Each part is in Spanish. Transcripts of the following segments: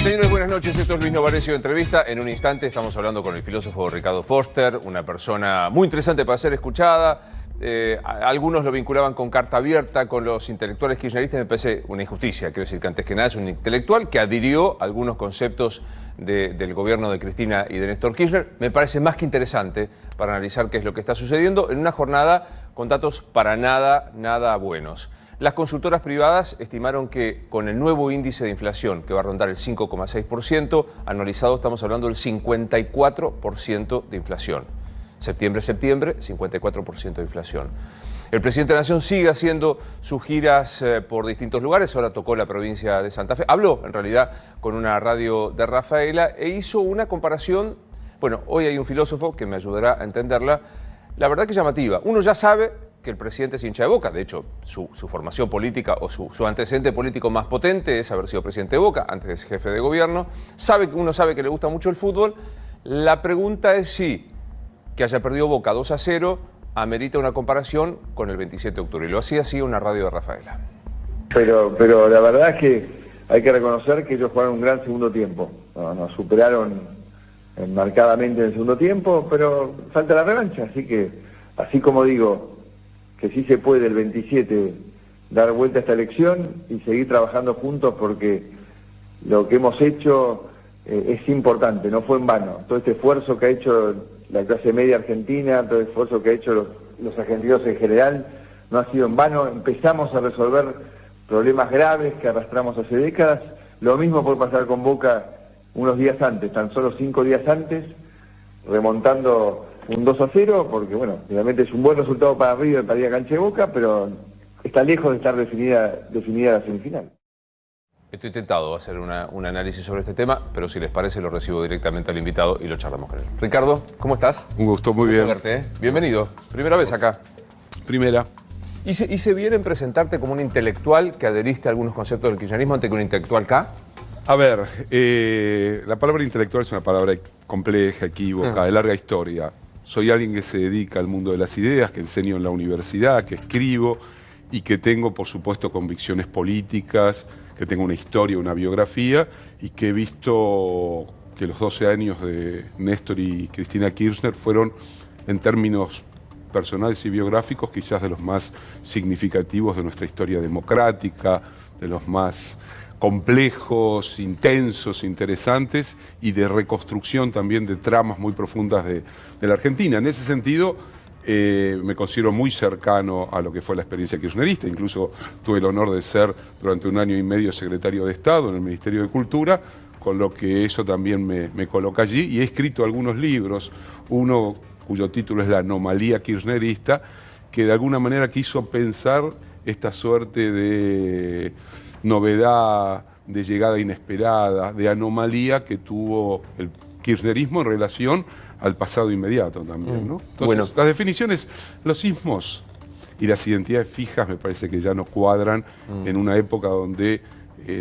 Señores, buenas noches. Esto es Luis Novarecio de Entrevista. En un instante estamos hablando con el filósofo Ricardo Foster, una persona muy interesante para ser escuchada. Algunos lo vinculaban con Carta Abierta, con los intelectuales kirchneristas. Me parece una injusticia. Quiero decir que antes que nada es un intelectual que adhirió algunos conceptos del gobierno de Cristina y de Néstor Kirchner. Me parece más que interesante para analizar qué es lo que está sucediendo en una jornada con datos para nada buenos. Las consultoras privadas estimaron que con el nuevo índice de inflación, que va a rondar el 5,6%, anualizado estamos hablando del 54% de inflación. Septiembre, 54% de inflación. El presidente de la Nación sigue haciendo sus giras por distintos lugares, ahora tocó la provincia de Santa Fe, habló en realidad con una radio de Rafaela e hizo una comparación, bueno, hoy hay un filósofo que me ayudará a entenderla, la verdad que llamativa. Uno ya sabe que el presidente es hincha de Boca, de hecho su formación política o su antecedente político más potente es haber sido presidente de Boca, antes de ser jefe de gobierno, uno sabe que le gusta mucho el fútbol. La pregunta es si que haya perdido Boca 2-0 amerita una comparación con el 27 de octubre, y lo hacía así una radio de Rafaela. Pero la verdad es que hay que reconocer que ellos jugaron un gran segundo tiempo, nos superaron marcadamente en el segundo tiempo, pero falta la revancha, así que, así como digo que sí se puede el 27 dar vuelta a esta elección y seguir trabajando juntos, porque lo que hemos hecho es importante, no fue en vano. Todo este esfuerzo que ha hecho la clase media argentina, todo el esfuerzo que ha hecho los argentinos en general, no ha sido en vano. Empezamos a resolver problemas graves que arrastramos hace décadas. Lo mismo puede pasar con Boca unos días antes, tan solo 5 días antes, remontando un 2-0, porque bueno, realmente es un buen resultado para River, para ir a cancha de Boca, pero está lejos de estar definida la semifinal. Estoy tentado a hacer un análisis sobre este tema, pero si les parece lo recibo directamente al invitado y lo charlamos con él. Ricardo, ¿cómo estás? Un gusto, muy bien. Verte, ¿eh? Bienvenido. Primera vez acá. Primera. ¿Hice bien en presentarte como un intelectual que adheriste a algunos conceptos del kirchnerismo antes que un intelectual K? A ver, la palabra intelectual es una palabra compleja, equívoca, de larga historia. Soy alguien que se dedica al mundo de las ideas, que enseño en la universidad, que escribo y que tengo, por supuesto, convicciones políticas, que tengo una historia, una biografía, y que he visto que los 12 años de Néstor y Cristina Kirchner fueron, en términos personales y biográficos, quizás de los más significativos de nuestra historia democrática, de los más complejos, intensos, interesantes, y de reconstrucción también de tramas muy profundas de la Argentina. En ese sentido, me considero muy cercano a lo que fue la experiencia kirchnerista. Incluso tuve el honor de ser durante 1 año y medio secretario de Estado en el Ministerio de Cultura, con lo que eso también me coloca allí, y he escrito algunos libros, uno cuyo título es La anomalía kirchnerista, que de alguna manera quiso pensar esta suerte de novedad, de llegada inesperada, de anomalía que tuvo el kirchnerismo en relación al pasado inmediato también, ¿no? Entonces, bueno, las definiciones, los sismos y las identidades fijas me parece que ya no cuadran en una época donde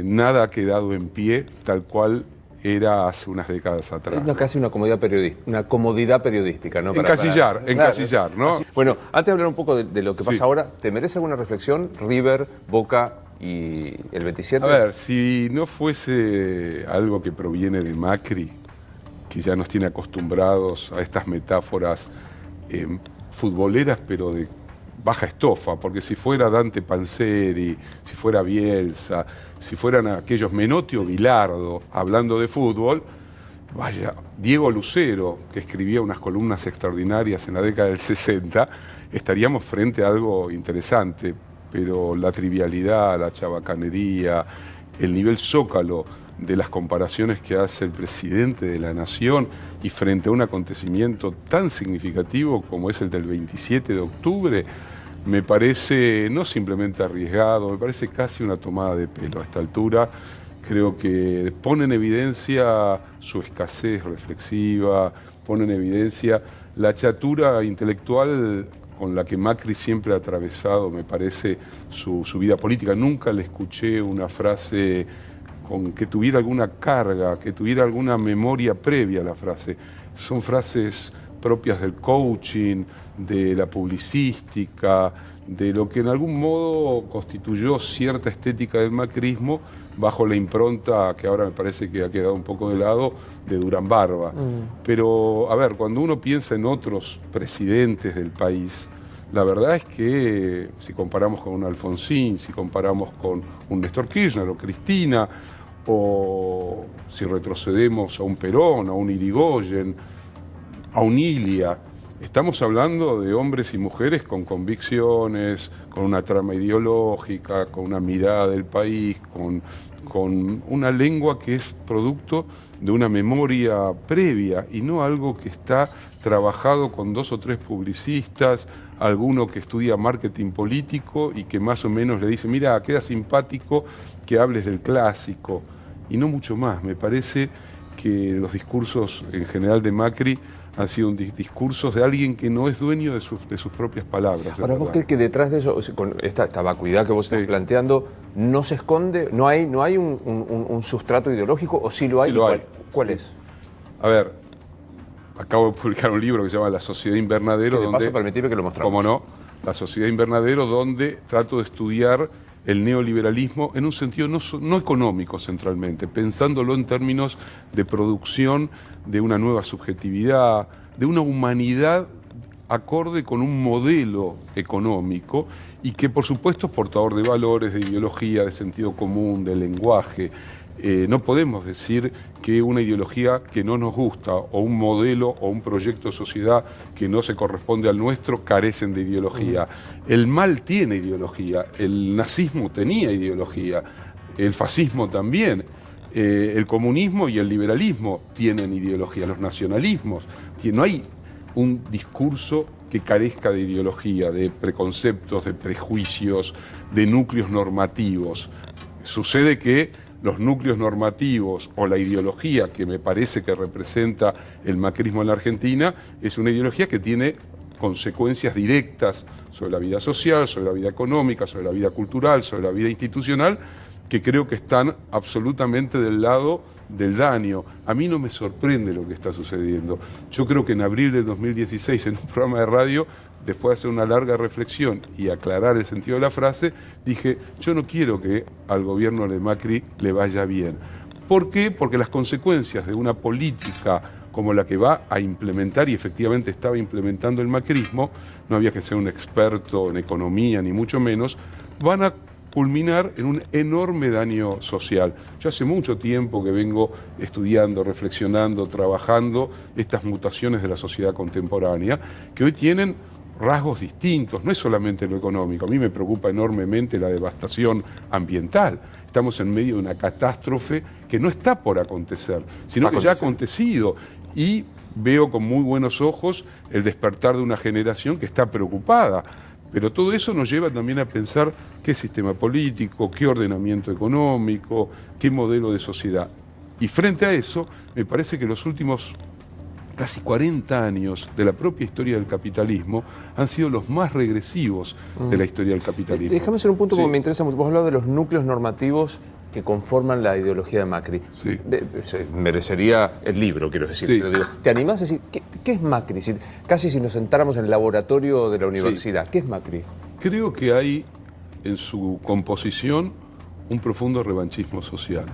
nada ha quedado en pie tal cual era hace unas décadas atrás. Es casi una comodidad periodística, ¿no? Encasillar, claro, ¿no? Así. Bueno, antes de hablar un poco de lo que pasa ahora, ¿te merece alguna reflexión River, Boca y el 27? A ver, si no fuese algo que proviene de Macri, que ya nos tiene acostumbrados a estas metáforas futboleras, pero de baja estofa, porque si fuera Dante Panzeri, si fuera Bielsa, si fueran aquellos Menotti o Bilardo hablando de fútbol, vaya, Diego Lucero, que escribía unas columnas extraordinarias en la década del 60, estaríamos frente a algo interesante, pero la trivialidad, la chabacanería, el nivel zócalo de las comparaciones que hace el presidente de la Nación y frente a un acontecimiento tan significativo como es el del 27 de octubre, me parece no simplemente arriesgado, me parece casi una tomada de pelo. A esta altura creo que pone en evidencia su escasez reflexiva, pone en evidencia la chatura intelectual con la que Macri siempre ha atravesado, me parece, su vida política. Nunca le escuché una frase con que tuviera alguna carga, que tuviera alguna memoria previa a la frase. Son frases propias del coaching, de la publicística, de lo que en algún modo constituyó cierta estética del macrismo bajo la impronta que ahora me parece que ha quedado un poco de lado de Durán Barba. Pero, a ver, cuando uno piensa en otros presidentes del país, la verdad es que si comparamos con un Alfonsín, si comparamos con un Néstor Kirchner o Cristina, o si retrocedemos a un Perón, a un Irigoyen, a un Ilia, estamos hablando de hombres y mujeres con convicciones, con una trama ideológica, con una mirada del país, con una lengua que es producto de una memoria previa y no algo que está trabajado con 2 o 3 publicistas, alguno que estudia marketing político y que más o menos le dice, mira, queda simpático que hables del clásico, y no mucho más. Me parece que los discursos en general de Macri han sido discursos de alguien que no es dueño de sus propias palabras. Ahora, ¿vos crees que detrás de eso, con esta vacuidad que vos estás planteando, no se esconde, no hay un sustrato ideológico, o sí lo hay? Sí lo hay. ¿Cuál es? A ver, acabo de publicar un libro que se llama La Sociedad Invernadero. Que de paso, permitime que lo mostramos. Cómo no, La Sociedad Invernadero, donde trato de estudiar el neoliberalismo en un sentido no económico centralmente, pensándolo en términos de producción de una nueva subjetividad, de una humanidad acorde con un modelo económico y que por supuesto es portador de valores, de ideología, de sentido común, de lenguaje. No podemos decir que una ideología que no nos gusta o un modelo o un proyecto de sociedad que no se corresponde al nuestro carecen de ideología. El mal tiene ideología, el nazismo tenía ideología, el fascismo también, el comunismo y el liberalismo tienen ideología, los nacionalismos. No hay un discurso que carezca de ideología, de preconceptos, de prejuicios, de núcleos normativos. Sucede que los núcleos normativos o la ideología que me parece que representa el macrismo en la Argentina es una ideología que tiene consecuencias directas sobre la vida social, sobre la vida económica, sobre la vida cultural, sobre la vida institucional, que creo que están absolutamente del lado del daño. A mí no me sorprende lo que está sucediendo. Yo creo que en abril del 2016, en un programa de radio, después de hacer una larga reflexión y aclarar el sentido de la frase, dije, yo no quiero que al gobierno de Macri le vaya bien. ¿Por qué? Porque las consecuencias de una política como la que va a implementar, y efectivamente estaba implementando el macrismo, no había que ser un experto en economía, ni mucho menos, van a culminar en un enorme daño social. Yo hace mucho tiempo que vengo estudiando, reflexionando, trabajando estas mutaciones de la sociedad contemporánea, que hoy tienen rasgos distintos, no es solamente lo económico. A mí me preocupa enormemente la devastación ambiental. Estamos en medio de una catástrofe que no está por acontecer, sino que ya ha acontecido. Y veo con muy buenos ojos el despertar de una generación que está preocupada. Pero todo eso nos lleva también a pensar qué sistema político, qué ordenamiento económico, qué modelo de sociedad. Y frente a eso, me parece que los últimos casi 40 años de la propia historia del capitalismo han sido los más regresivos de la historia del capitalismo. Déjame hacer un punto Sí. porque me interesa mucho. Vos has hablado de los núcleos normativos que conforman la ideología de Macri. Sí. Merecería el libro, quiero decir. Sí. Pero digo, ¿te animás a decir qué es Macri? Casi si nos sentáramos en el laboratorio de la universidad, Sí. ¿qué es Macri? Creo que hay en su composición un profundo revanchismo social.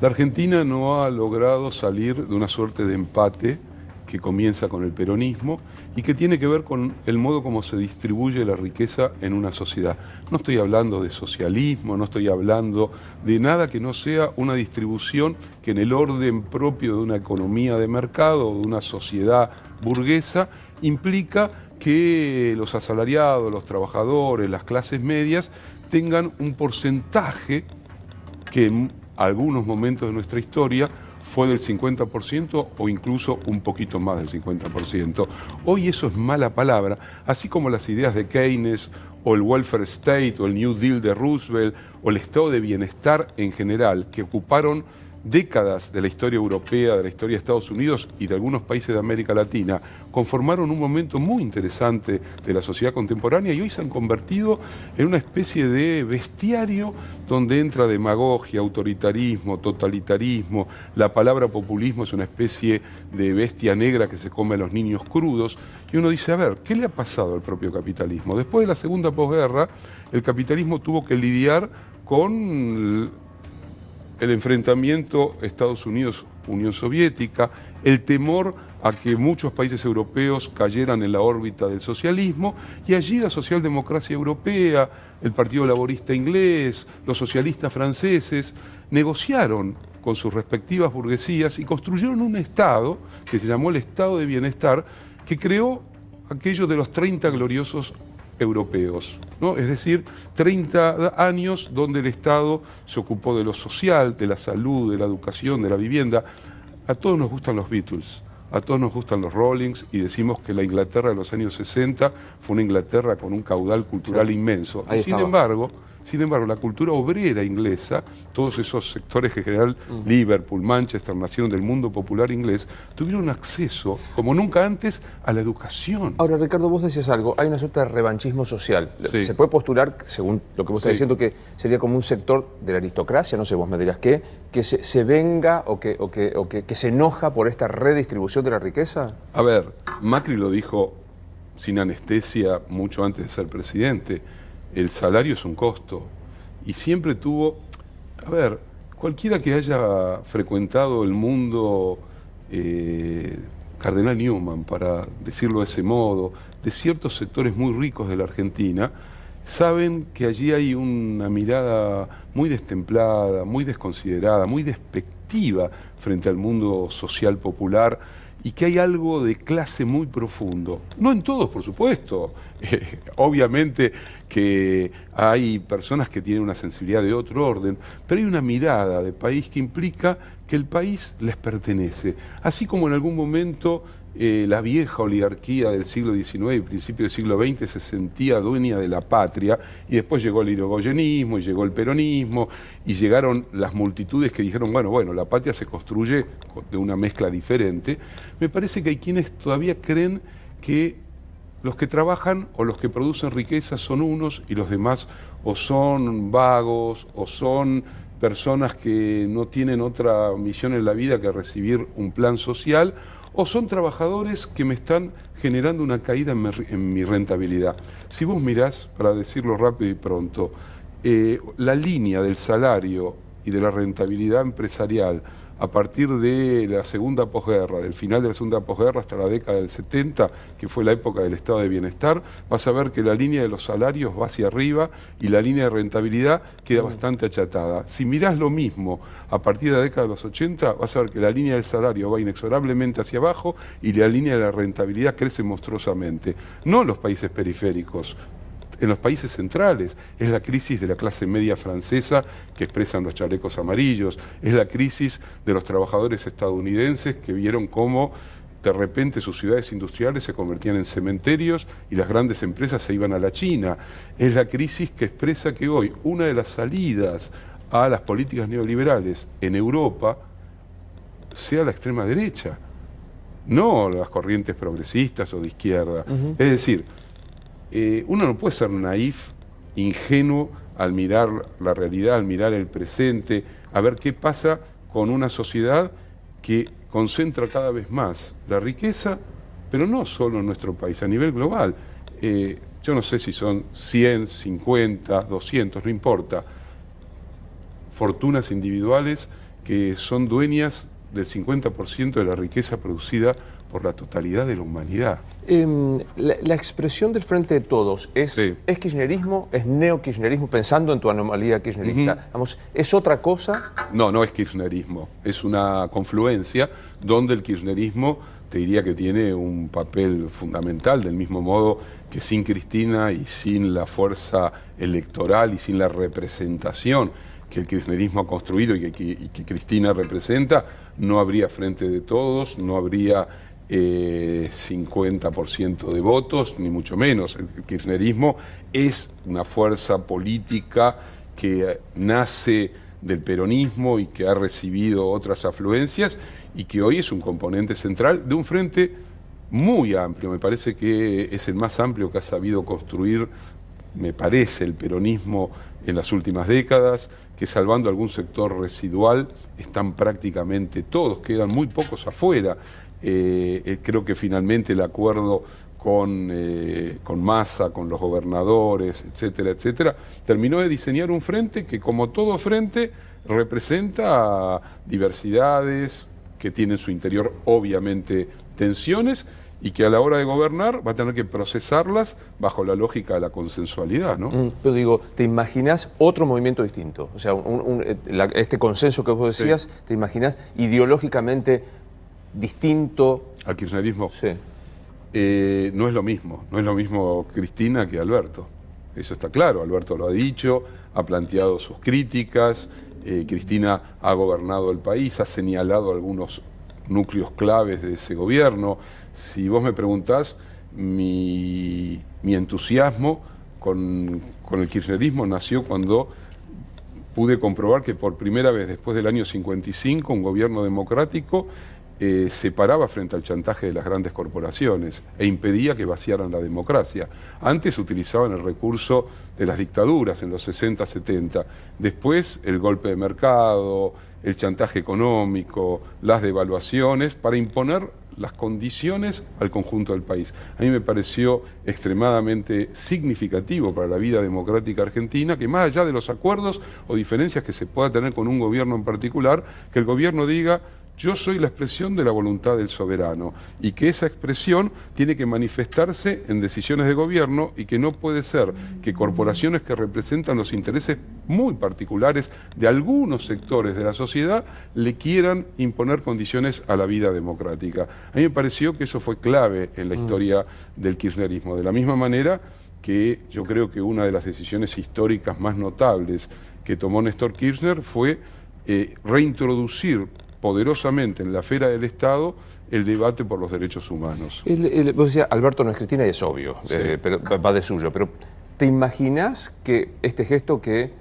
La Argentina no ha logrado salir de una suerte de empate que comienza con el peronismo y que tiene que ver con el modo como se distribuye la riqueza en una sociedad. No estoy hablando de socialismo, no estoy hablando de nada que no sea una distribución que en el orden propio de una economía de mercado o de una sociedad burguesa implica que los asalariados, los trabajadores, las clases medias tengan un porcentaje que en algunos momentos de nuestra historia fue del 50% o incluso un poquito más del 50%. Hoy eso es mala palabra, así como las ideas de Keynes o el welfare state o el New Deal de Roosevelt o el estado de bienestar en general, que ocuparon décadas de la historia europea, de la historia de Estados Unidos y de algunos países de América Latina, conformaron un momento muy interesante de la sociedad contemporánea y hoy se han convertido en una especie de bestiario donde entra demagogia, autoritarismo, totalitarismo. La palabra populismo es una especie de bestia negra que se come a los niños crudos. Y uno dice, a ver, ¿qué le ha pasado al propio capitalismo? Después de la segunda posguerra, el capitalismo tuvo que lidiar con el enfrentamiento Estados Unidos-Unión Soviética, el temor a que muchos países europeos cayeran en la órbita del socialismo, y allí la socialdemocracia europea, el Partido Laborista inglés, los socialistas franceses, negociaron con sus respectivas burguesías y construyeron un Estado que se llamó el Estado de Bienestar, que creó aquello de los 30 gloriosos europeos, ¿no? Es decir, 30 años donde el Estado se ocupó de lo social, de la salud, de la educación, de la vivienda. A todos nos gustan los Beatles, a todos nos gustan los Rollings y decimos que la Inglaterra de los años 60 fue una Inglaterra con un caudal cultural inmenso. Y sin embargo, la cultura obrera inglesa, todos esos sectores que en general Liverpool, Manchester, nacieron del mundo popular inglés, tuvieron acceso, como nunca antes, a la educación. Ahora, Ricardo, vos decías algo, hay una suerte de revanchismo social. Sí. Se puede postular, según lo que vos estás diciendo, que sería como un sector de la aristocracia, no sé, vos me dirás qué, que se venga o que se enoja por esta redistribución de la riqueza. A ver, Macri lo dijo sin anestesia mucho antes de ser presidente. El salario es un costo y siempre tuvo, a ver, cualquiera que haya frecuentado el mundo Cardenal Newman, para decirlo de ese modo, de ciertos sectores muy ricos de la Argentina, saben que allí hay una mirada muy destemplada, muy desconsiderada, muy despectiva frente al mundo social popular, y que hay algo de clase muy profundo. No en todos, por supuesto. Obviamente que hay personas que tienen una sensibilidad de otro orden, pero hay una mirada de país que implica que el país les pertenece. Así como en algún momento la vieja oligarquía del siglo XIX y principio del siglo XX se sentía dueña de la patria, y después llegó el irigoyenismo y llegó el peronismo y llegaron las multitudes que dijeron, bueno, la patria se construye de una mezcla diferente. Me parece que hay quienes todavía creen que los que trabajan o los que producen riqueza son unos y los demás o son vagos o son personas que no tienen otra misión en la vida que recibir un plan social, o son trabajadores que me están generando una caída en mi rentabilidad. Si vos mirás, para decirlo rápido y pronto, la línea del salario y de la rentabilidad empresarial a partir de la segunda posguerra, del final de la segunda posguerra hasta la década del 70, que fue la época del estado de bienestar, vas a ver que la línea de los salarios va hacia arriba y la línea de rentabilidad queda bastante achatada. Si mirás lo mismo a partir de la década de los 80, vas a ver que la línea del salario va inexorablemente hacia abajo y la línea de la rentabilidad crece monstruosamente. No en los países periféricos, en los países centrales. Es la crisis de la clase media francesa que expresan los chalecos amarillos, es la crisis de los trabajadores estadounidenses que vieron cómo de repente sus ciudades industriales se convertían en cementerios y las grandes empresas se iban a la China. Es la crisis que expresa que hoy una de las salidas a las políticas neoliberales en Europa sea la extrema derecha, no las corrientes progresistas o de izquierda. Es decir, uno no puede ser naif, ingenuo al mirar la realidad, al mirar el presente, a ver qué pasa con una sociedad que concentra cada vez más la riqueza, pero no solo en nuestro país, a nivel global. Yo no sé si son 100, 50, 200, no importa. Fortunas individuales que son dueñas del 50% de la riqueza producida por la totalidad de la humanidad. La expresión del Frente de Todos ¿es kirchnerismo, es neokirchnerismo, pensando en tu anomalía kirchnerista? Vamos, ¿es otra cosa? No es kirchnerismo, es una confluencia donde el kirchnerismo te diría que tiene un papel fundamental, del mismo modo que sin Cristina y sin la fuerza electoral y sin la representación que el kirchnerismo ha construido y que Cristina representa, no habría Frente de Todos, no habría 50% de votos, ni mucho menos. El kirchnerismo es una fuerza política que nace del peronismo y que ha recibido otras afluencias y que hoy es un componente central de un frente muy amplio. Me parece que es el más amplio que ha sabido construir, me parece, el peronismo en las últimas décadas, que salvando algún sector residual están prácticamente todos, quedan muy pocos afuera. Creo que finalmente el acuerdo con Massa, con los gobernadores, etcétera, etcétera, terminó de diseñar un frente que, como todo frente, representa diversidades, que tiene en su interior obviamente tensiones, y que a la hora de gobernar va a tener que procesarlas bajo la lógica de la consensualidad, ¿no? Pero digo, ¿te imaginas otro movimiento distinto? O sea, este consenso que vos decías, sí. ¿Te imaginas ideológicamente distinto? ¿Al kirchnerismo? Sí. No es lo mismo Cristina que Alberto. Eso está claro, Alberto lo ha dicho, ha planteado sus críticas, Cristina ha gobernado el país, ha señalado algunos núcleos claves de ese gobierno. Si vos me preguntás, mi entusiasmo con el kirchnerismo nació cuando pude comprobar que por primera vez después del año 55 un gobierno democrático se paraba frente al chantaje de las grandes corporaciones e impedía que vaciaran la democracia. Antes utilizaban el recurso de las dictaduras en los 60, 70. Después el golpe de mercado, el chantaje económico, las devaluaciones para imponer las condiciones al conjunto del país. A mí me pareció extremadamente significativo para la vida democrática argentina que, más allá de los acuerdos o diferencias que se pueda tener con un gobierno en particular, que el gobierno diga: yo soy la expresión de la voluntad del soberano, y que esa expresión tiene que manifestarse en decisiones de gobierno, y que no puede ser que corporaciones que representan los intereses muy particulares de algunos sectores de la sociedad le quieran imponer condiciones a la vida democrática. A mí me pareció que eso fue clave en la historia del kirchnerismo, de la misma manera que yo creo que una de las decisiones históricas más notables que tomó Néstor Kirchner fue reintroducir poderosamente en la esfera del Estado el debate por los derechos humanos. Vos decías, Alberto no es Cristina, y es obvio, sí. Pero va de suyo, pero ¿te imaginás que este gesto, que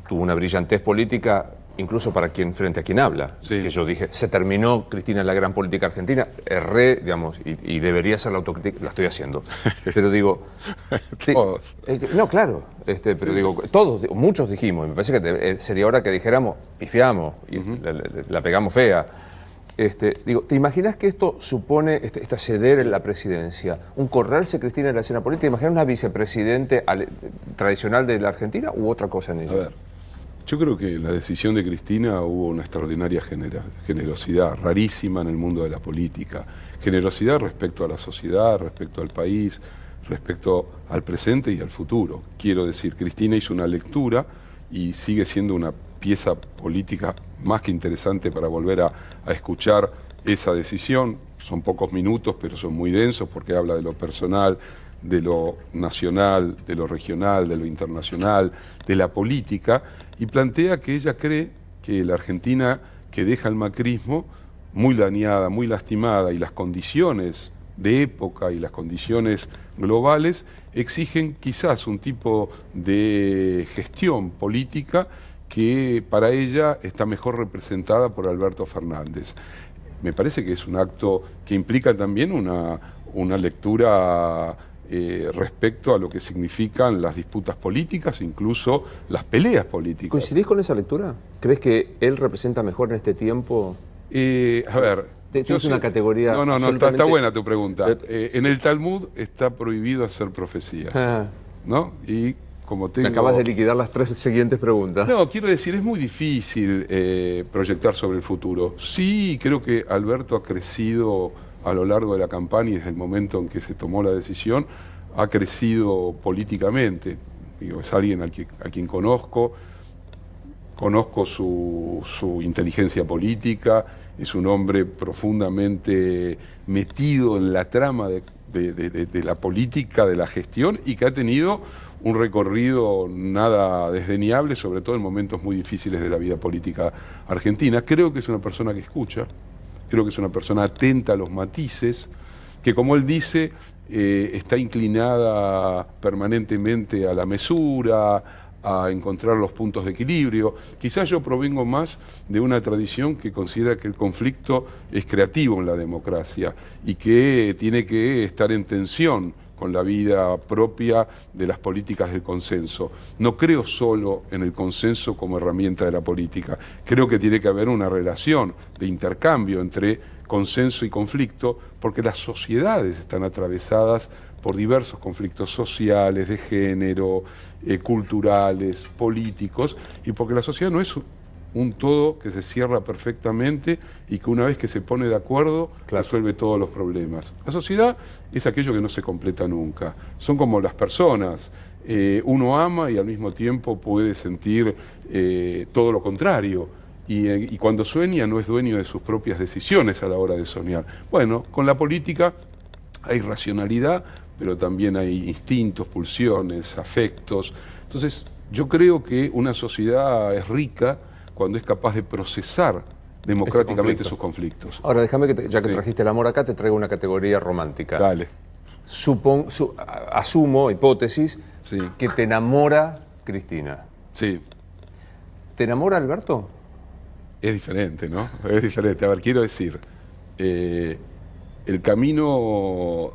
tuvo una brillantez política, incluso para quien, frente a quien habla, sí, que yo dije, se terminó, Cristina, la gran política argentina, erré, digamos, y debería hacer la autocrítica, la estoy haciendo, pero digo... Todos. No, claro, pero digo, todos, muchos dijimos, me parece que sería hora que dijéramos, pifiamos, y la pegamos fea. Digo, ¿te imaginas que esto supone, esta ceder en la presidencia, un correrse, Cristina, en la escena política? ¿Te imaginas una vicepresidente tradicional de la Argentina u otra cosa en ella? A ver, yo creo que en la decisión de Cristina hubo una extraordinaria generosidad, rarísima en el mundo de la política. Generosidad respecto a la sociedad, respecto al país, respecto al presente y al futuro. Quiero decir, Cristina hizo una lectura y sigue siendo una pieza política más que interesante para volver a escuchar esa decisión. Son pocos minutos, pero son muy densos porque habla de lo personal, de lo nacional, de lo regional, de lo internacional, de la política, y plantea que ella cree que la Argentina que deja el macrismo, muy dañada, muy lastimada, y las condiciones de época y las condiciones globales exigen quizás un tipo de gestión política que para ella está mejor representada por Alberto Fernández. Me parece que es un acto que implica también una lectura respecto a lo que significan las disputas políticas, incluso las peleas políticas. ¿Coincidís con esa lectura? ¿Crees que él representa mejor en este tiempo? A ver... ¿Tienes una categoría? No, está buena tu pregunta. En el Talmud está prohibido hacer profecías, ¿no? Y como tengo... Me acabas de liquidar las 3 siguientes preguntas. No, quiero decir, es muy difícil proyectar sobre el futuro. Sí, creo que Alberto ha crecido a lo largo de la campaña y desde el momento en que se tomó la decisión, ha crecido políticamente. Digo, es alguien a quien conozco su inteligencia política, es un hombre profundamente metido en la trama de la política, de la gestión, y que ha tenido un recorrido nada desdeñable, sobre todo en momentos muy difíciles de la vida política argentina. Creo que es una persona que escucha, creo que es una persona atenta a los matices, que, como él dice, está inclinada permanentemente a la mesura, a encontrar los puntos de equilibrio. Quizás yo provengo más de una tradición que considera que el conflicto es creativo en la democracia y que tiene que estar en tensión con la vida propia de las políticas del consenso. No creo solo en el consenso como herramienta de la política. Creo que tiene que haber una relación de intercambio entre consenso y conflicto, porque las sociedades están atravesadas por diversos conflictos sociales, de género, culturales, políticos, y porque la sociedad no es un todo que se cierra perfectamente y que una vez que se pone de acuerdo resuelve todos los problemas. La sociedad es aquello que no se completa nunca. Son como las personas. Uno ama y al mismo tiempo puede sentir todo lo contrario. Y cuando sueña no es dueño de sus propias decisiones a la hora de soñar. Bueno, con la política hay racionalidad, pero también hay instintos, pulsiones, afectos. Entonces, yo creo que una sociedad es rica cuando es capaz de procesar democráticamente sus conflictos. Ahora, déjame que, ya que trajiste el amor acá, te traigo una categoría romántica. Dale. Asumo, hipótesis, que te enamora Cristina. Sí. ¿Te enamora Alberto? Es diferente, ¿no? Es diferente. A ver, quiero decir, el camino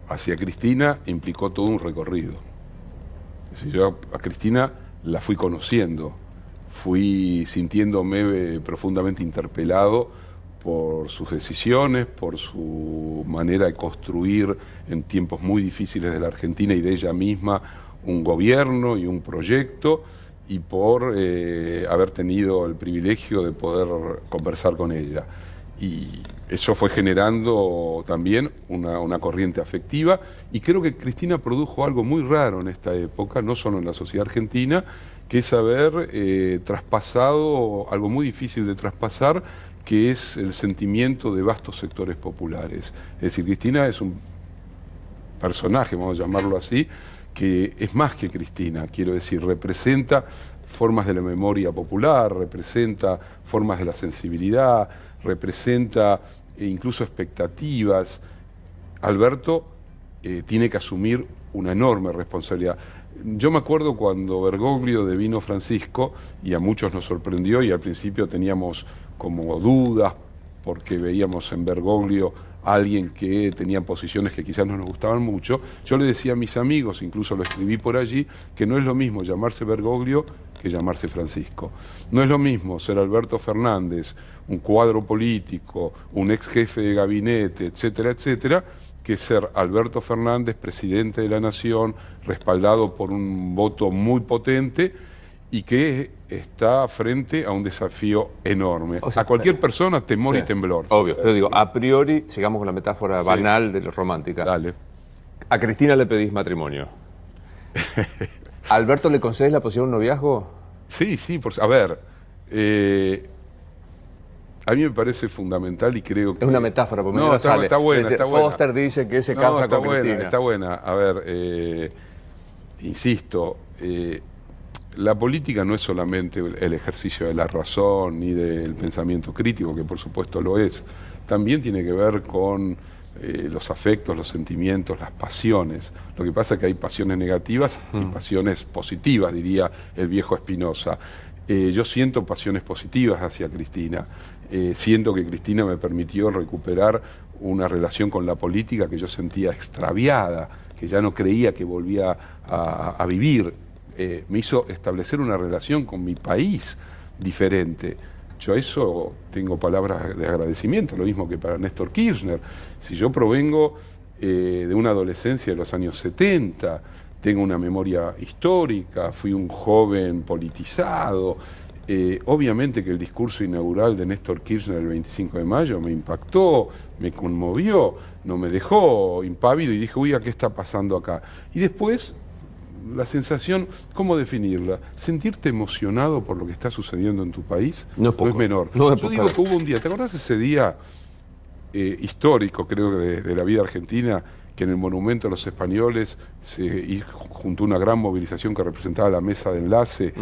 hacia Cristina implicó todo un recorrido. Es decir, yo a Cristina la fui conociendo, fui sintiéndome profundamente interpelado por sus decisiones, por su manera de construir en tiempos muy difíciles de la Argentina y de ella misma un gobierno y un proyecto, y por haber tenido el privilegio de poder conversar con ella. Y eso fue generando también una corriente afectiva, y creo que Cristina produjo algo muy raro en esta época, no solo en la sociedad argentina, que es haber traspasado algo muy difícil de traspasar, que es el sentimiento de vastos sectores populares. Es decir, Cristina es un personaje, vamos a llamarlo así, que es más que Cristina, quiero decir, representa formas de la memoria popular, representa formas de la sensibilidad, representa incluso expectativas. Alberto tiene que asumir una enorme responsabilidad. Yo me acuerdo cuando Bergoglio devino Francisco, y a muchos nos sorprendió, y al principio teníamos como dudas, porque veíamos en Bergoglio a alguien que tenía posiciones que quizás no nos gustaban mucho. Yo le decía a mis amigos, incluso lo escribí por allí, que no es lo mismo llamarse Bergoglio que llamarse Francisco. No es lo mismo ser Alberto Fernández, un cuadro político, un ex jefe de gabinete, etcétera, etcétera, que ser Alberto Fernández, presidente de la Nación, respaldado por un voto muy potente y que está frente a un desafío enorme. O sea, a cualquier persona, temor y temblor. Obvio, pero digo, a priori, sigamos con la metáfora banal de lo romántica. Dale. A Cristina le pedís matrimonio. ¿A Alberto le concedes la posibilidad de un noviazgo? Sí, a ver, a mí me parece fundamental y creo que... Es una metáfora, porque no, está buena. Foster dice que se casa con Cristina. Está buena. A ver, insisto, la política no es solamente el ejercicio de la razón ni del pensamiento crítico, que por supuesto lo es. También tiene que ver con los afectos, los sentimientos, las pasiones. Lo que pasa es que hay pasiones negativas y pasiones positivas, diría el viejo Spinoza. Yo siento pasiones positivas hacia Cristina. Siento que Cristina me permitió recuperar una relación con la política que yo sentía extraviada, que ya no creía que volvía a vivir. Me hizo establecer una relación con mi país diferente. Yo a eso tengo palabras de agradecimiento, lo mismo que para Néstor Kirchner. Si yo provengo de una adolescencia de los años 70, tengo una memoria histórica, fui un joven politizado. Obviamente que el discurso inaugural de Néstor Kirchner el 25 de mayo me impactó, me conmovió, no me dejó impávido y dije, uy, ¿qué está pasando acá? Y después, la sensación, ¿cómo definirla? Sentirte emocionado por lo que está sucediendo en tu país no es menor. Yo digo que hubo un día, ¿te acordás ese día histórico, creo, de la vida argentina, que en el Monumento a los Españoles se juntó una gran movilización que representaba la mesa de enlace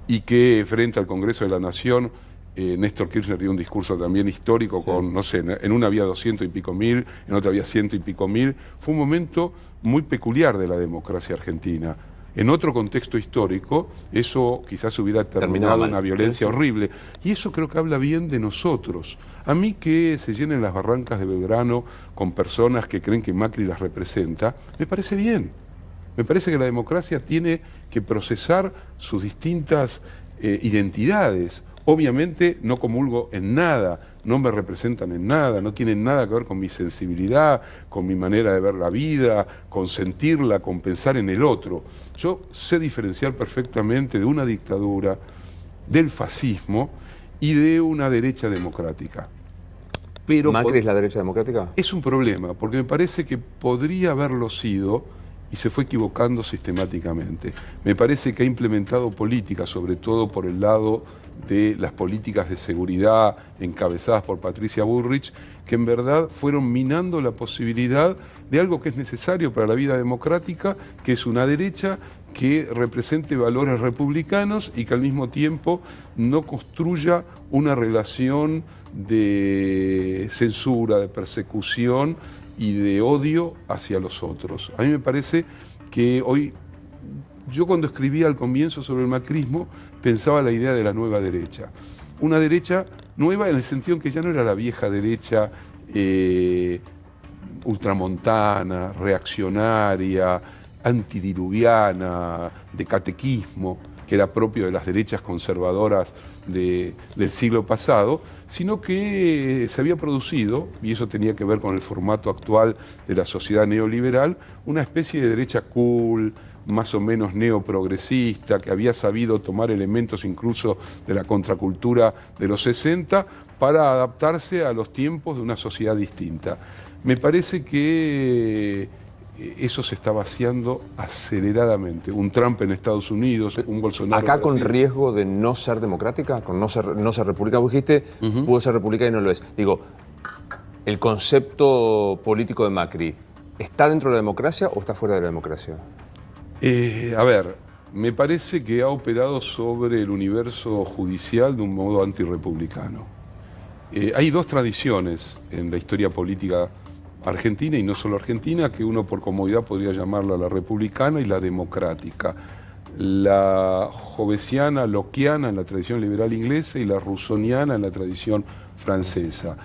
y que frente al Congreso de la Nación Néstor Kirchner dio un discurso también histórico con, no sé, en una había 200 y pico mil, en otra había 100 y pico mil. Fue un momento muy peculiar de la democracia argentina. En otro contexto histórico, eso quizás hubiera terminado en una violencia horrible. Y eso creo que habla bien de nosotros. A mí que se llenen las barrancas de Belgrano con personas que creen que Macri las representa, me parece bien. Me parece que la democracia tiene que procesar sus distintas identidades. Obviamente no comulgo en nada, no me representan en nada, no tienen nada que ver con mi sensibilidad, con mi manera de ver la vida, con sentirla, con pensar en el otro. Yo sé diferenciar perfectamente de una dictadura, del fascismo y de una derecha democrática. Pero ¿Macri es la derecha democrática? es un problema, porque me parece que podría haberlo sido y se fue equivocando sistemáticamente. Me parece que ha implementado políticas, sobre todo por el lado de las políticas de seguridad encabezadas por Patricia Bullrich, que en verdad fueron minando la posibilidad de algo que es necesario para la vida democrática, que es una derecha que represente valores republicanos y que al mismo tiempo no construya una relación de censura, de persecución y de odio hacia los otros. A mí me parece que hoy, yo cuando escribía al comienzo sobre el macrismo, pensaba la idea de la nueva derecha. Una derecha nueva en el sentido en que ya no era la vieja derecha ultramontana, reaccionaria, antidiluviana, de catequismo, que era propio de las derechas conservadoras del siglo pasado, sino que se había producido, y eso tenía que ver con el formato actual de la sociedad neoliberal, una especie de derecha cool, más o menos neoprogresista, que había sabido tomar elementos incluso de la contracultura de los 60 para adaptarse a los tiempos de una sociedad distinta. Me parece que eso se está vaciando aceleradamente. Un Trump en Estados Unidos, un Bolsonaro ¿Acá en con Brasil. riesgo de no ser democrática? ¿Con no ser república? Vos dijiste, pudo ser república y no lo es. Digo, ¿el concepto político de Macri está dentro de la democracia o está fuera de la democracia? A ver, me parece que ha operado sobre el universo judicial de un modo antirrepublicano. Hay dos tradiciones en la historia política argentina, y no solo argentina, que uno por comodidad podría llamarla la republicana y la democrática. La jovesiana, lockeana en la tradición liberal inglesa y la rusoniana en la tradición francesa.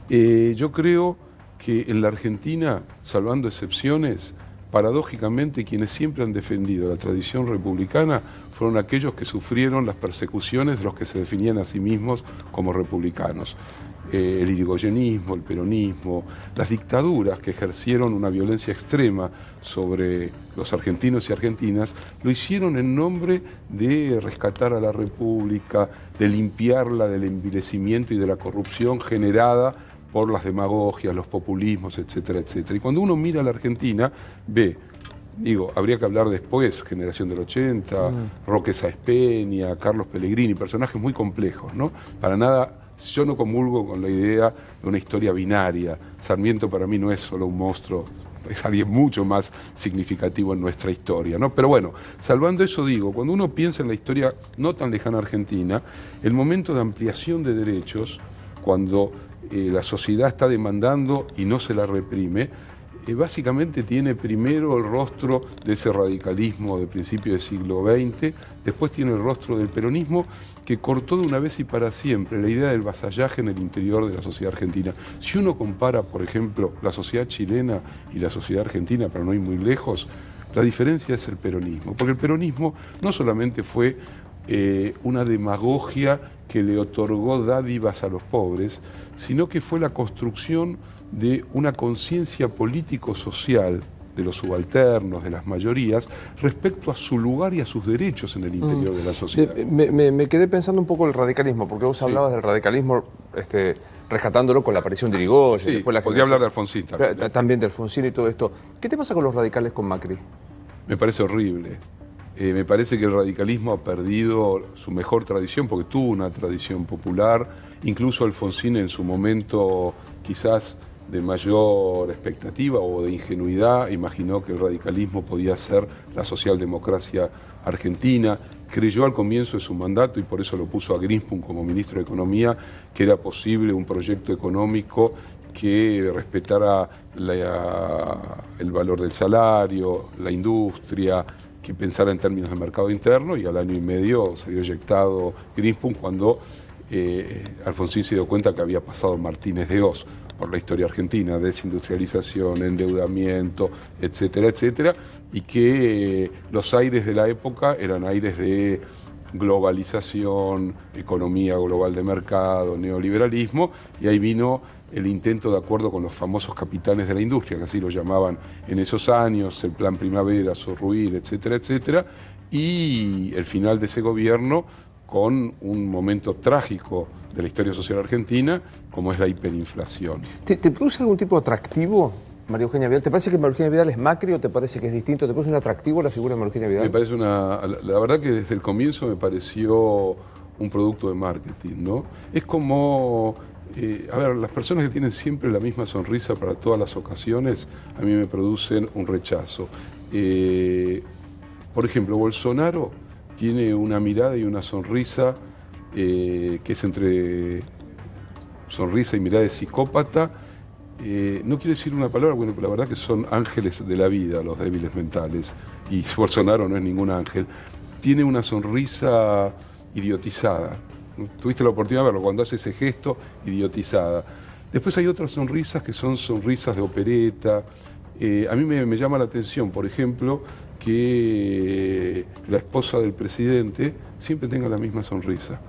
Yo creo que en la Argentina, salvando excepciones, paradójicamente quienes siempre han defendido la tradición republicana fueron aquellos que sufrieron las persecuciones de los que se definían a sí mismos como republicanos. El irigoyenismo, el peronismo, las dictaduras que ejercieron una violencia extrema sobre los argentinos y argentinas, lo hicieron en nombre de rescatar a la República, de limpiarla del envilecimiento y de la corrupción generada por las demagogias, los populismos, etcétera, etcétera. Y cuando uno mira a la Argentina, ve, habría que hablar después, Generación del 80, Roque Sáenz Peña, Carlos Pellegrini, personajes muy complejos, ¿no? Para nada, yo no comulgo con la idea de una historia binaria. Sarmiento para mí no es solo un monstruo, es alguien mucho más significativo en nuestra historia, ¿no? Pero bueno, salvando eso cuando uno piensa en la historia no tan lejana argentina, el momento de ampliación de derechos, cuando la sociedad está demandando y no se la reprime, básicamente tiene primero el rostro de ese radicalismo de principio del siglo XX, después tiene el rostro del peronismo que cortó de una vez y para siempre la idea del vasallaje en el interior de la sociedad argentina. Si uno compara, por ejemplo, la sociedad chilena y la sociedad argentina, para no ir muy lejos, la diferencia es el peronismo, porque el peronismo no solamente fue una demagogia que le otorgó dádivas a los pobres, sino que fue la construcción de una conciencia político-social de los subalternos, de las mayorías, respecto a su lugar y a sus derechos en el interior de la sociedad. Me quedé pensando un poco en el radicalismo, porque vos hablabas del radicalismo rescatándolo con la aparición de Irigoyen. Sí, podría hablar de Alfonsín también. También de Alfonsín y todo esto. ¿Qué te pasa con los radicales con Macri? Me parece horrible. Me parece que el radicalismo ha perdido su mejor tradición, porque tuvo una tradición popular. Incluso Alfonsín en su momento quizás de mayor expectativa o de ingenuidad imaginó que el radicalismo podía ser la socialdemocracia argentina. Creyó al comienzo de su mandato, y por eso lo puso a Greenspan como ministro de Economía, que era posible un proyecto económico que respetara el valor del salario, la industria, que pensara en términos de mercado interno, y al año y medio salió eyectado Greenspan cuando Alfonsín se dio cuenta que había pasado Martínez de Hoz por la historia argentina, desindustrialización, endeudamiento, etcétera, etcétera, y que los aires de la época eran aires de globalización, economía global de mercado, neoliberalismo, y ahí vino el intento de acuerdo con los famosos capitanes de la industria, que así lo llamaban en esos años, el Plan Primavera, Sorruir, etcétera, etcétera, y el final de ese gobierno con un momento trágico de la historia social argentina, como es la hiperinflación. ¿Te produce algún tipo de atractivo María Eugenia Vidal? ¿Te parece que María Eugenia Vidal es Macri o te parece que es distinto? ¿Te parece un atractivo la figura de María Eugenia Vidal? Me parece la verdad que desde el comienzo me pareció un producto de marketing, ¿no? Es como, a ver, las personas que tienen siempre la misma sonrisa para todas las ocasiones, a mí me producen un rechazo. Por ejemplo, Bolsonaro tiene una mirada y una sonrisa que es entre sonrisa y mirada de psicópata. No quiero decir una palabra, bueno, pero la verdad que son ángeles de la vida los débiles mentales, y Bolsonaro no es ningún ángel. Tiene una sonrisa idiotizada. Tuviste la oportunidad de verlo cuando hace ese gesto, idiotizada. Después hay otras sonrisas que son sonrisas de opereta. A mí me llama la atención, por ejemplo, que la esposa del presidente siempre tenga la misma sonrisa.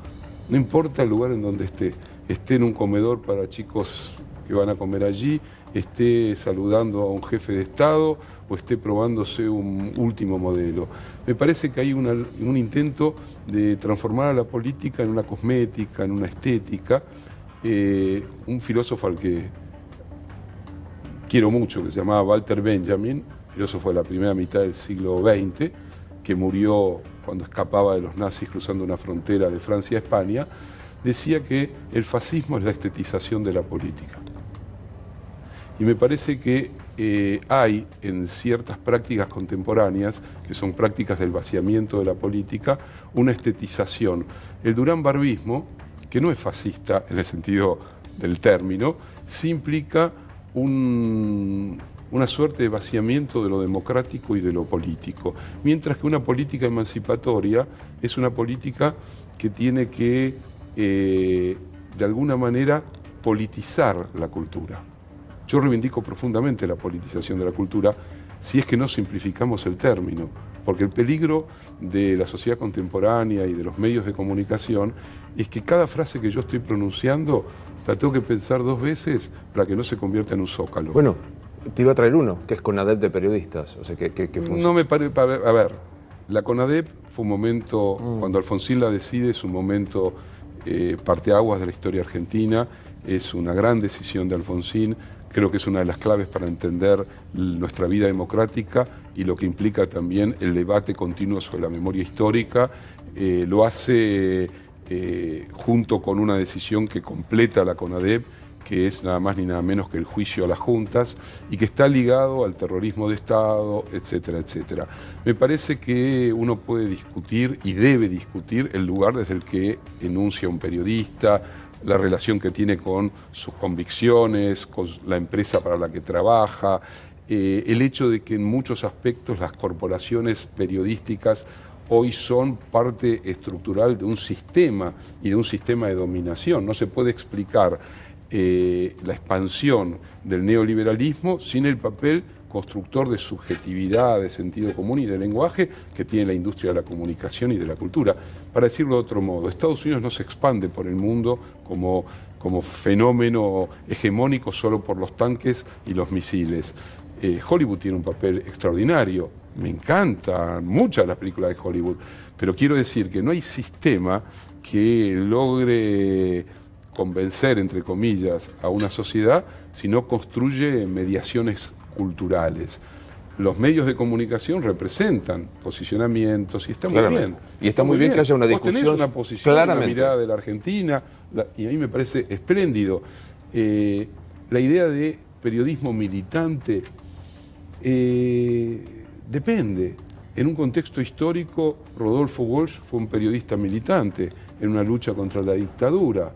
No importa el lugar en donde esté en un comedor para chicos que van a comer allí, esté saludando a un jefe de Estado o esté probándose un último modelo. Me parece que hay un intento de transformar a la política en una cosmética, en una estética. Un filósofo al que quiero mucho, que se llamaba Walter Benjamin, filósofo de la primera mitad del siglo XX, que murió cuando escapaba de los nazis cruzando una frontera de Francia a España, decía que el fascismo es la estetización de la política. Y me parece que hay en ciertas prácticas contemporáneas, que son prácticas del vaciamiento de la política, una estetización. El durán-barbismo, que no es fascista en el sentido del término, sí implica una suerte de vaciamiento de lo democrático y de lo político. Mientras que una política emancipatoria es una política que tiene que, de alguna manera, politizar la cultura. Yo reivindico profundamente la politización de la cultura, si es que no simplificamos el término, porque el peligro de la sociedad contemporánea y de los medios de comunicación es que cada frase que yo estoy pronunciando la tengo que pensar 2 veces para que no se convierta en un zócalo. Bueno, te iba a traer uno, que es CONADEP de periodistas, o sea, que funciona. No me parece, a ver, la CONADEP fue un momento, cuando Alfonsín la decide, es un momento parteaguas de la historia argentina, es una gran decisión de Alfonsín. Creo que es una de las claves para entender nuestra vida democrática y lo que implica también el debate continuo sobre la memoria histórica. Lo hace junto con una decisión que completa la CONADEP, que es nada más ni nada menos que el juicio a las juntas y que está ligado al terrorismo de Estado, etcétera, etcétera. Me parece que uno puede discutir y debe discutir el lugar desde el que enuncia un periodista, la relación que tiene con sus convicciones, con la empresa para la que trabaja, el hecho de que en muchos aspectos las corporaciones periodísticas hoy son parte estructural de un sistema y de un sistema de dominación. No se puede explicar la expansión del neoliberalismo sin el papel constructor de subjetividad, de sentido común y de lenguaje que tiene la industria de la comunicación y de la cultura. Para decirlo de otro modo, Estados Unidos no se expande por el mundo como fenómeno hegemónico solo por los tanques y los misiles. Hollywood tiene un papel extraordinario. Me encantan muchas las películas de Hollywood, pero quiero decir que no hay sistema que logre convencer, entre comillas, a una sociedad si no construye mediaciones culturales. Los medios de comunicación representan posicionamientos y está muy bien. Y está muy bien que haya una discusión. Vos tenés una posición, claramente, una mirada de la Argentina, y a mí me parece espléndido. La idea de periodismo militante depende. En un contexto histórico, Rodolfo Walsh fue un periodista militante en una lucha contra la dictadura.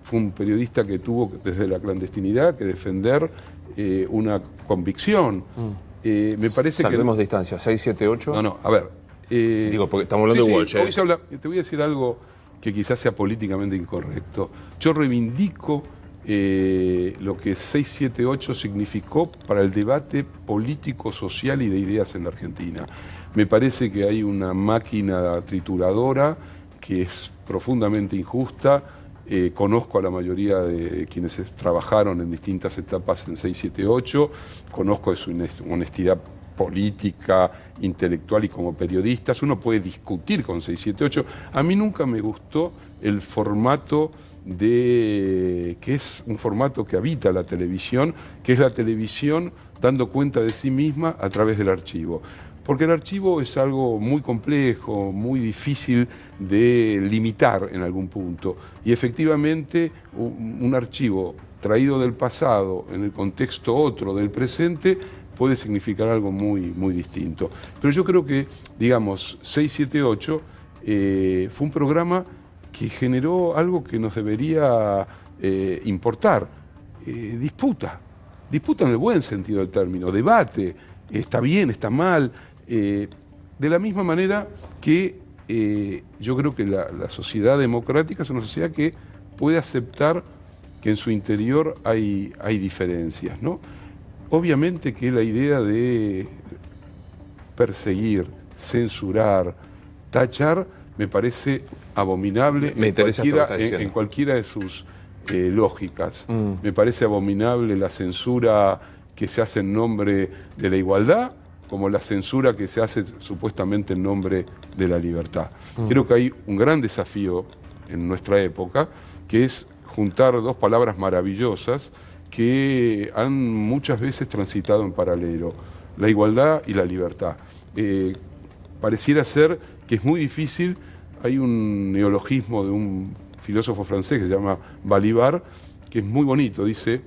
Fue un periodista que tuvo desde la clandestinidad que defender una convicción. Me parece Salvemos que... distancia, 6, 7, 8. No, a ver. Digo, porque estamos hablando de Walsh. Hoy se habla, te voy a decir algo que quizás sea políticamente incorrecto. Yo reivindico lo que 678 significó para el debate político, social y de ideas en la Argentina. Me parece que hay una máquina trituradora que es profundamente injusta. Conozco a la mayoría de quienes trabajaron en distintas etapas en 678, conozco de su honestidad política, intelectual y como periodistas. Uno puede discutir con 678. A mí nunca me gustó el formato que es un formato que habita la televisión, que es la televisión dando cuenta de sí misma a través del archivo. Porque el archivo es algo muy complejo, muy difícil de limitar en algún punto. Y efectivamente un archivo traído del pasado en el contexto otro del presente puede significar algo muy, muy distinto. Pero yo creo que, digamos, 678 fue un programa que generó algo que nos debería importar. Disputa en el buen sentido del término, debate, está bien, está mal. De la misma manera que yo creo que la sociedad democrática es una sociedad que puede aceptar que en su interior hay diferencias, ¿no? Obviamente que la idea de perseguir, censurar, tachar, me parece abominable en cualquiera de sus lógicas. Me parece abominable la censura que se hace en nombre de la igualdad, como la censura que se hace supuestamente en nombre de la libertad. Creo que hay un gran desafío en nuestra época, que es juntar dos palabras maravillosas que han muchas veces transitado en paralelo, la igualdad y la libertad. Pareciera ser que es muy difícil. Hay un neologismo de un filósofo francés que se llama Balibar, que es muy bonito, dice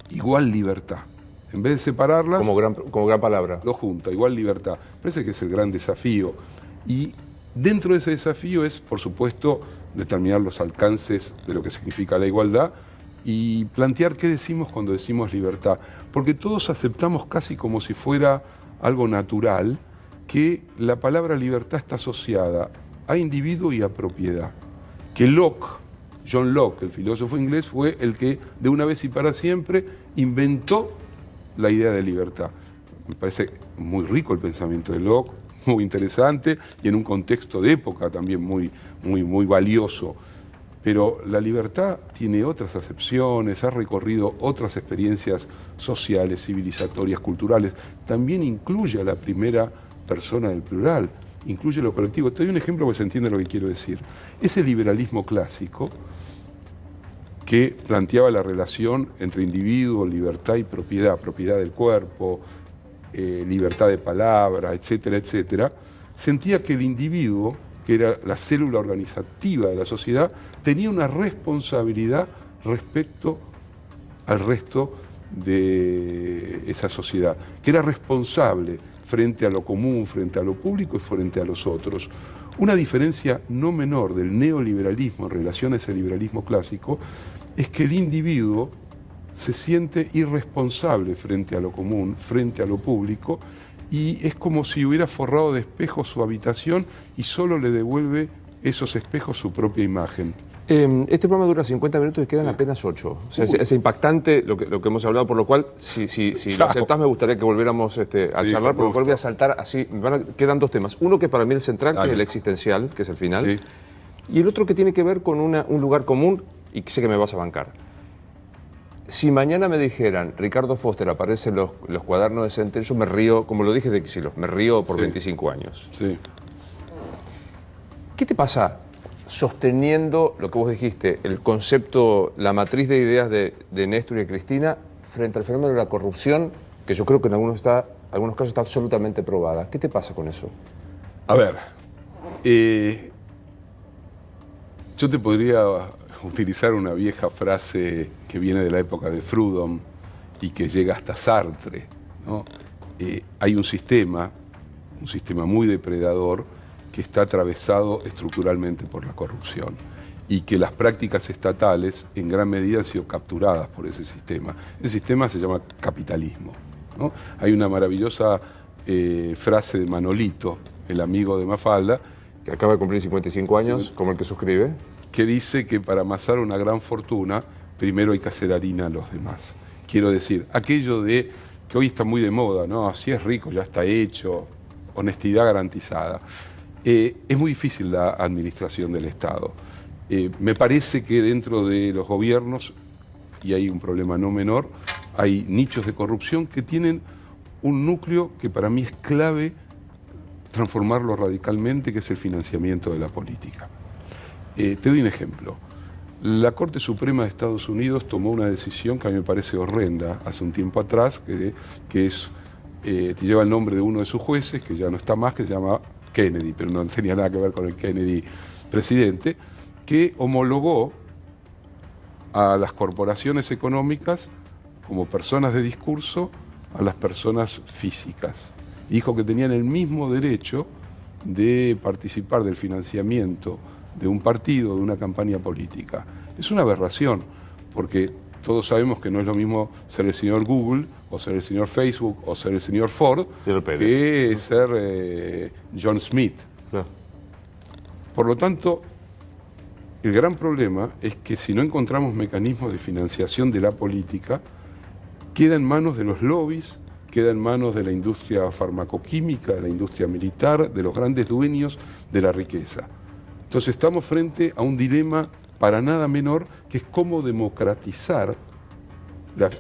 igual libertad. En vez de separarlas, como gran palabra, lo junta, igual libertad. Parece que es el gran desafío. Y dentro de ese desafío es, por supuesto, determinar los alcances de lo que significa la igualdad y plantear qué decimos cuando decimos libertad. Porque todos aceptamos casi como si fuera algo natural que la palabra libertad está asociada a individuo y a propiedad. Que John Locke, el filósofo inglés, fue el que de una vez y para siempre inventó la idea de libertad. Me parece muy rico el pensamiento de Locke, muy interesante y en un contexto de época también muy valioso. Pero la libertad tiene otras acepciones, ha recorrido otras experiencias sociales, civilizatorias, culturales. También incluye a la primera persona del plural, incluye lo colectivo. Te doy un ejemplo que se entiende lo que quiero decir. Ese liberalismo clásico que planteaba la relación entre individuo, libertad y propiedad del cuerpo, libertad de palabra, etcétera, etcétera, sentía que el individuo, que era la célula organizativa de la sociedad, tenía una responsabilidad respecto al resto de esa sociedad, que era responsable frente a lo común, frente a lo público y frente a los otros. Una diferencia no menor del neoliberalismo en relación a ese liberalismo clásico es que el individuo se siente irresponsable frente a lo común, frente a lo público, y es como si hubiera forrado de espejos su habitación y solo le devuelve esos espejos su propia imagen. Este programa dura 50 minutos y quedan apenas 8. O sea, es impactante lo que hemos hablado, por lo cual, si lo aceptás, me gustaría que volviéramos a charlar, por lo cual voy a saltar así. Quedan dos temas. Uno que para mí es el central, que es el existencial, que es el final. Sí. Y el otro que tiene que ver con un lugar común, y sé que me vas a bancar. Si mañana me dijeran, Ricardo Foster aparece en los cuadernos de Centeno, yo me río, como lo dije de Kicillof, me río por 25 años. Sí. ¿Qué te pasa sosteniendo lo que vos dijiste, el concepto, la matriz de ideas de Néstor y de Cristina frente al fenómeno de la corrupción, que yo creo que en algunos casos está absolutamente probada? ¿Qué te pasa con eso? A ver, yo te podría utilizar una vieja frase que viene de la época de Proudhon y que llega hasta Sartre, ¿no? Hay un sistema muy depredador que está atravesado estructuralmente por la corrupción y que las prácticas estatales en gran medida han sido capturadas por ese sistema. El sistema se llama capitalismo, ¿no? Hay una maravillosa frase de Manolito, el amigo de Mafalda, Que acaba de cumplir 55 años, Sí. como el que suscribe. que dice que para amasar una gran fortuna, primero hay que hacer harina a los demás. Quiero decir, aquello de que hoy está muy de moda, ¿no? Si es rico, ya está hecho, honestidad garantizada. Es muy difícil la administración del Estado. Me parece que dentro de los gobiernos, y hay un problema no menor, hay nichos de corrupción que tienen un núcleo que para mí es clave transformarlo radicalmente, que es el financiamiento de la política. Te doy un ejemplo. La Corte Suprema de Estados Unidos tomó una decisión que a mí me parece horrenda hace un tiempo atrás, que es, te lleva el nombre de uno de sus jueces, que ya no está más, que se llama Kennedy, pero no tenía nada que ver con el Kennedy presidente, que homologó a las corporaciones económicas como personas de discurso a las personas físicas. Dijo que tenían el mismo derecho de participar del financiamiento de un partido, de una campaña política. Es una aberración, porque todos sabemos que no es lo mismo ser el señor Google, o ser el señor Facebook, o ser el señor Ford, que ser John Smith. Claro. Por lo tanto, el gran problema es que si no encontramos mecanismos de financiación de la política, queda en manos de los lobbies, queda en manos de la industria farmacoquímica, de la industria militar, de los grandes dueños de la riqueza. Entonces estamos frente a un dilema para nada menor, que es cómo democratizar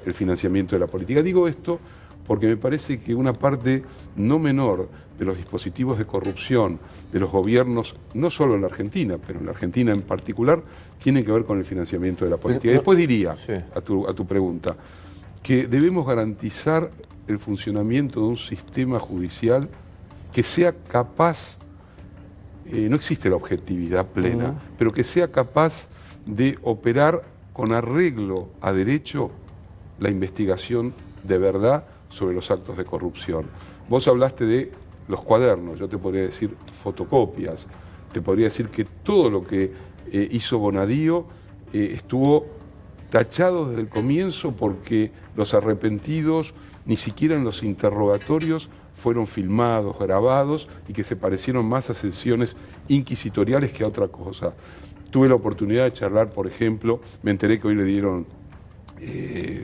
el financiamiento de la política. Digo esto porque me parece que una parte no menor de los dispositivos de corrupción de los gobiernos, no solo en la Argentina, pero en la Argentina en particular, tiene que ver con el financiamiento de la política. Y después diría, Sí. a tu pregunta, que debemos garantizar el funcionamiento de un sistema judicial que sea capaz, no existe la objetividad plena, pero que sea capaz de operar con arreglo a derecho la investigación de verdad sobre los actos de corrupción. Vos hablaste de los cuadernos, yo te podría decir fotocopias, te podría decir que todo lo que hizo Bonadío estuvo tachado desde el comienzo porque los arrepentidos ni siquiera en los interrogatorios fueron filmados, grabados y que se parecieron más a sesiones inquisitoriales que a otra cosa. Tuve la oportunidad de charlar, por ejemplo, me enteré que hoy le dieron,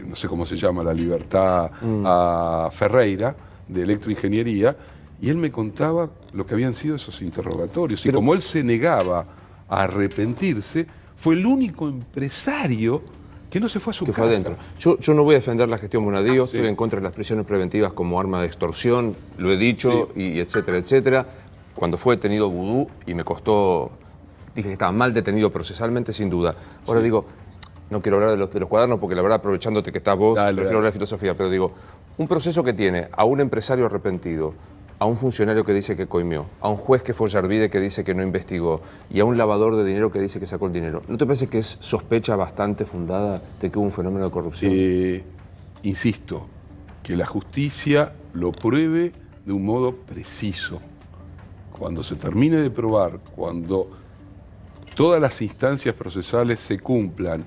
no sé cómo se llama, la libertad a Ferreira, de electroingeniería, y él me contaba lo que habían sido esos interrogatorios. Y como él se negaba a arrepentirse, fue el único empresario que no se fue a su Que casa. fue adentro. Yo no voy a defender la gestión Bonadío, Sí. estoy en contra de las prisiones preventivas como arma de extorsión, lo he dicho, y etcétera, etcétera. Cuando fue detenido Vudú, y me costó, dije que estaba mal detenido procesalmente, sin duda. Ahora digo, no quiero hablar de los cuadernos, porque la verdad, aprovechándote que estás vos, prefiero hablar de filosofía, pero digo, un proceso que tiene a un empresario arrepentido, a un funcionario que dice que coimió, a un juez que fue Yarvide que dice que no investigó y a un lavador de dinero que dice que sacó el dinero. ¿No te parece que es sospecha bastante fundada de que hubo un fenómeno de corrupción? Insisto, que la justicia lo pruebe de un modo preciso. Cuando se termine de probar, cuando todas las instancias procesales se cumplan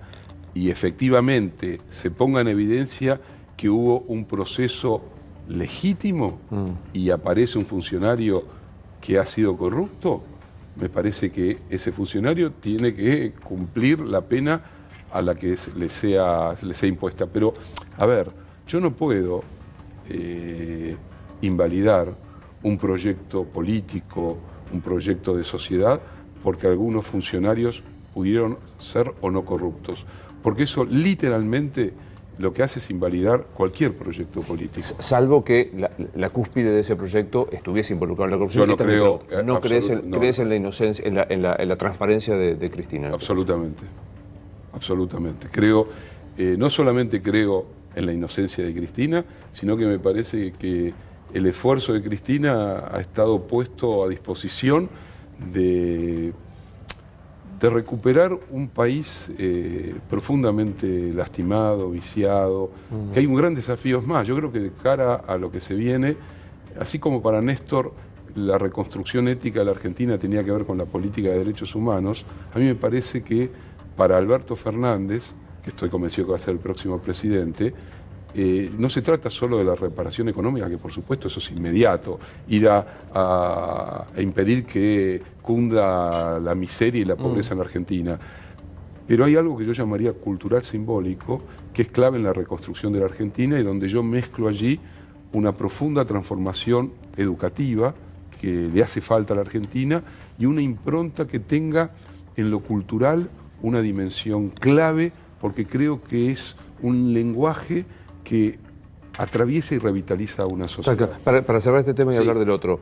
y efectivamente se ponga en evidencia que hubo un proceso legítimo y aparece un funcionario que ha sido corrupto, me parece que ese funcionario tiene que cumplir la pena a la que le sea impuesta. Pero, a ver, yo no puedo invalidar un proyecto político, un proyecto de sociedad, porque algunos funcionarios pudieron ser o no corruptos. Porque eso literalmente lo que hace es invalidar cualquier proyecto político. Salvo que la cúspide de ese proyecto estuviese involucrado en la corrupción. Yo no Y también creo, no crees no. en la inocencia, en la transparencia de Cristina. Absolutamente, absolutamente. Creo, no solamente creo en la inocencia de Cristina, sino que me parece que el esfuerzo de Cristina ha estado puesto a disposición de recuperar un país profundamente lastimado, viciado, que hay un gran desafío más. Yo creo que de cara a lo que se viene, así como para Néstor la reconstrucción ética de la Argentina tenía que ver con la política de derechos humanos, a mí me parece que para Alberto Fernández, que estoy convencido que va a ser el próximo presidente, no se trata solo de la reparación económica, que por supuesto eso es inmediato, ir a impedir que cunda la miseria y la pobreza en la Argentina. Pero hay algo que yo llamaría cultural simbólico, que es clave en la reconstrucción de la Argentina y donde yo mezclo allí una profunda transformación educativa que le hace falta a la Argentina y una impronta que tenga en lo cultural una dimensión clave, porque creo que es un lenguaje que atraviesa y revitaliza a una sociedad. Para cerrar este tema y Sí. hablar del otro,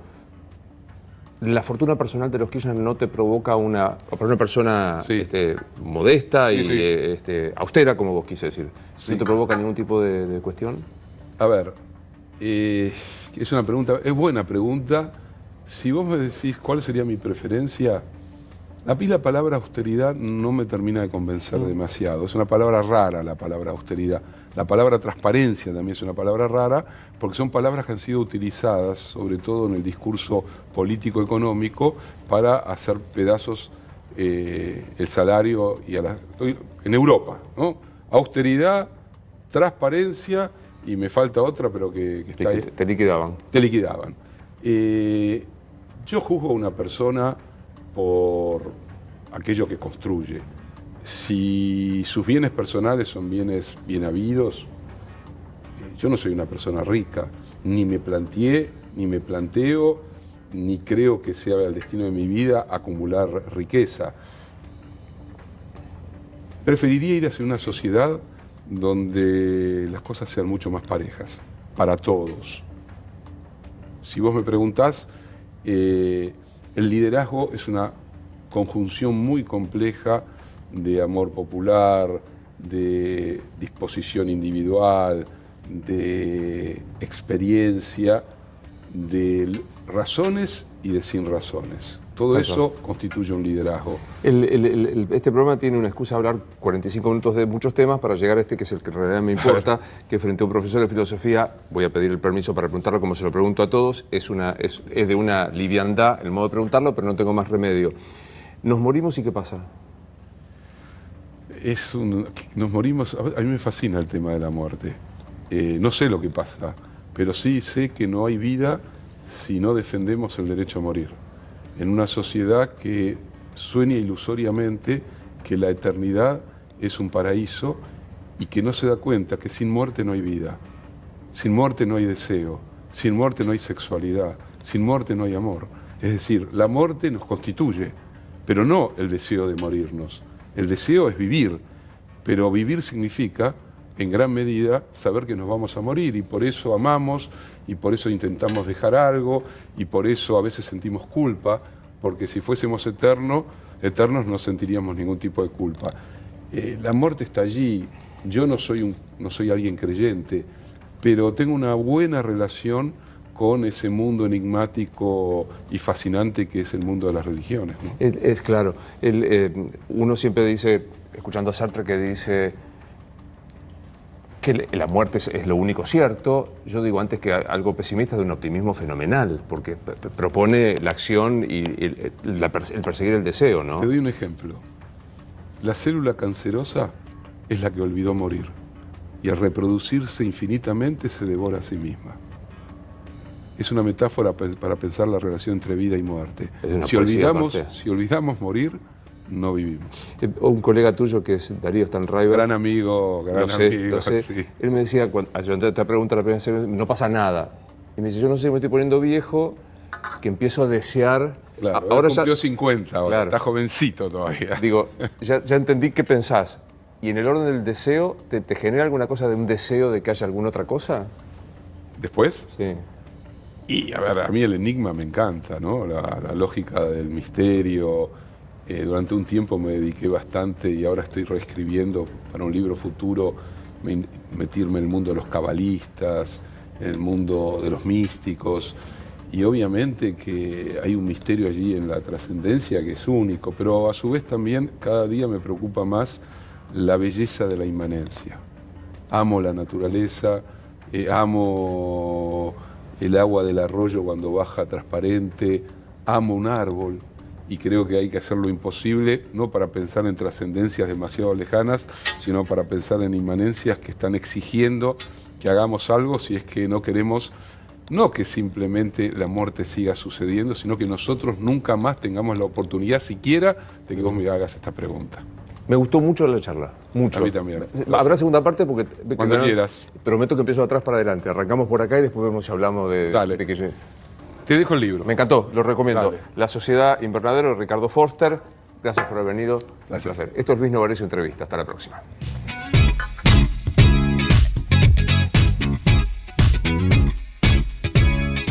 ¿la fortuna personal de los Kirchner no te provoca para una persona Sí. modesta y Sí. austera, como vos quise decir, Sí. no te provoca ningún tipo de cuestión? A ver, es una pregunta, es buena pregunta. Si vos me decís cuál sería mi preferencia, a mí la palabra austeridad no me termina de convencer demasiado. Es una palabra rara la palabra austeridad. La palabra transparencia también es una palabra rara, porque son palabras que han sido utilizadas, sobre todo en el discurso político-económico, para hacer pedazos el salario en Europa, ¿no? Austeridad, transparencia, y me falta otra, pero que está ahí. Te liquidaban. Te liquidaban. Yo juzgo a una persona por aquello que construye. Si sus bienes personales son bienes bien habidos, yo no soy una persona rica, ni me planteé, ni me planteo, ni creo que sea el destino de mi vida acumular riqueza. Preferiría ir hacia una sociedad donde las cosas sean mucho más parejas, para todos. Si vos me preguntás, el liderazgo es una conjunción muy compleja de amor popular, de disposición individual, de experiencia, de razones y de sin razones. Todo eso constituye un liderazgo. Este programa tiene una excusa de hablar 45 minutos de muchos temas para llegar a este que es el que en realidad me importa, que frente a un profesor de filosofía, voy a pedir el permiso para preguntarlo como se lo pregunto a todos, es de una liviandad el modo de preguntarlo, pero no tengo más remedio. ¿Nos morimos y qué pasa? Nos morimos, a mí me fascina el tema de la muerte. No sé lo que pasa, pero sí sé que no hay vida si no defendemos el derecho a morir. En una sociedad que sueña ilusoriamente que la eternidad es un paraíso y que no se da cuenta que sin muerte no hay vida, sin muerte no hay deseo, sin muerte no hay sexualidad, sin muerte no hay amor. Es decir, la muerte nos constituye, pero no el deseo de morirnos. El deseo es vivir, pero vivir significa, en gran medida, saber que nos vamos a morir, y por eso amamos, y por eso intentamos dejar algo, y por eso a veces sentimos culpa, porque si fuésemos eternos no sentiríamos ningún tipo de culpa. La muerte está allí. Yo no soy alguien creyente, pero tengo una buena relación con ese mundo enigmático y fascinante que es el mundo de las religiones, ¿no? Es claro. Uno siempre dice, escuchando a Sartre, que dice que la muerte es lo único cierto. Yo digo antes que algo pesimista, de un optimismo fenomenal, porque propone la acción y el perseguir el deseo, ¿no? Te doy un ejemplo. La célula cancerosa es la que olvidó morir, y al reproducirse infinitamente se devora a sí misma. Es una metáfora para pensar la relación entre vida y muerte. Si olvidamos morir, no vivimos. Un colega tuyo que es Darío Stanraiver. Gran amigo, lo sé. Sí. Él me decía, cuando yo te pregunto la primera vez, no pasa nada. Y me dice, yo no sé si me estoy poniendo viejo, que empiezo a desear. Claro, ahora cumplió ya 50 ahora, claro. Está jovencito todavía. Digo, ya entendí qué pensás. ¿Y en el orden del deseo, te genera alguna cosa de un deseo de que haya alguna otra cosa? ¿Después? Sí. Y a ver, a mí el enigma me encanta, ¿no? La lógica del misterio. Durante un tiempo me dediqué bastante, y ahora estoy reescribiendo para un libro futuro, meterme en el mundo de los cabalistas, en el mundo de los místicos, y obviamente que hay un misterio allí en la trascendencia que es único, pero a su vez también cada día me preocupa más la belleza de la inmanencia. Amo la naturaleza, amo el agua del arroyo cuando baja transparente, amo un árbol. Y creo que hay que hacer lo imposible, no para pensar en trascendencias demasiado lejanas, sino para pensar en inmanencias que están exigiendo que hagamos algo si es que no queremos, no que simplemente la muerte siga sucediendo, sino que nosotros nunca más tengamos la oportunidad siquiera de que vos me hagas esta pregunta. Me gustó mucho la charla, mucho. A mí también. Habrá segunda parte porque... Cuando quieras. Prometo que empiezo de atrás para adelante. Arrancamos por acá y después vemos si hablamos de... Dale. de que... Te dejo el libro. Me encantó, lo recomiendo. Dale. La Sociedad Invernadero, Ricardo Forster. Gracias por haber venido. Gracias. Un placer. Esto es Luis Novarecio Entrevista. Hasta la próxima.